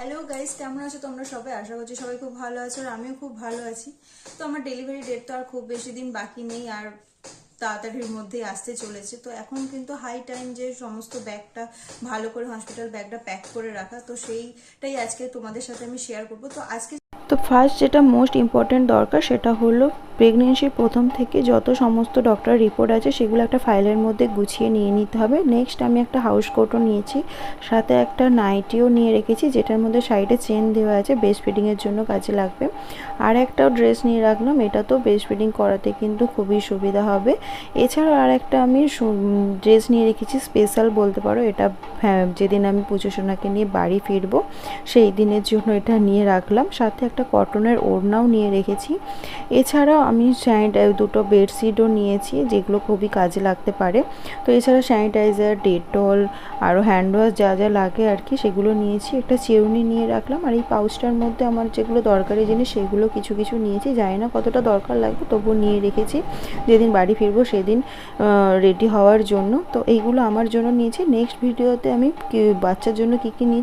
Hello guys, কেমন আছো তোমরা সবাই? আশা করছি সবাই খুব ভালো আছো আর আমিও খুব ভালো আছি। তো আমার ডেলিভারি ডেট তো আর খুব বেশি দিন বাকি নেই, আর তাড়াতাড়ির মধ্যেই আসতে চলেছে। তো এখন কিন্তু হাই টাইম যে সমস্ত ব্যাগটা ভালো করে হসপিটাল ব্যাগটা প্যাক করে রাখা, তো সেইটাই আজকে তোমাদের সাথে আমি শেয়ার করবো। তো আজকে তো ফার্স্ট যেটা মোস্ট ইম্পর্ট্যান্ট দরকার সেটা হলো প্রেগনেন্সির প্রথম থেকে যত সমস্ত ডক্টর রিপোর্ট আছে সেগুলো একটা ফাইলের মধ্যে গুছিয়ে নিয়ে নিতে হবে। নেক্সট আমি একটা হাউস কোটও নিয়েছি, সাথে একটা নাইটিও নিয়ে রেখেছি যেটার মধ্যে সাইডে চেন দেওয়া আছে, ব্রেস্ট ফিডিংয়ের জন্য কাজে লাগবে। আর একটা ড্রেস নিয়ে রাখলাম, এটা তো ব্রেস্ট ফিডিং করাতে কিন্তু খুবই সুবিধা হবে। এছাড়াও আর একটা আমি ড্রেস নিয়ে রেখেছি, স্পেশাল বলতে পারো এটা। হ্যাঁ, যেদিন আমি পুজো সোনাকে নিয়ে বাড়ি ফিরবো সেই দিনের জন্য এটা নিয়ে রাখলাম। সাথে একটা কটনের ওড়নাও নিয়ে রেখেছি। এছাড়াও আমি দুটো বেডশিটও নিয়েছি যেগুলো খুবই কাজে লাগতে পারে। তো এছাড়া স্যানিটাইজার, ডেটল, আরও হ্যান্ড ওয়াশ যা যা লাগে আর কি সেগুলো নিয়েছি। একটা চিরুনি নিয়ে রাখলাম, আর এই পাউচটার মধ্যে আমার যেগুলো দরকারি জিনিস সেগুলো কিছু কিছু নিয়েছি। জানি না কতটা দরকার লাগবে, তবুও নিয়ে রেখেছি যেদিন বাড়ি ফিরবো সেদিন রেডি হওয়ার জন্য। তো এইগুলো আমার জন্য নিয়েছি। নেক্সট ভিডিওতে আমি বাচ্চার জন্য কী কী নিয়েছি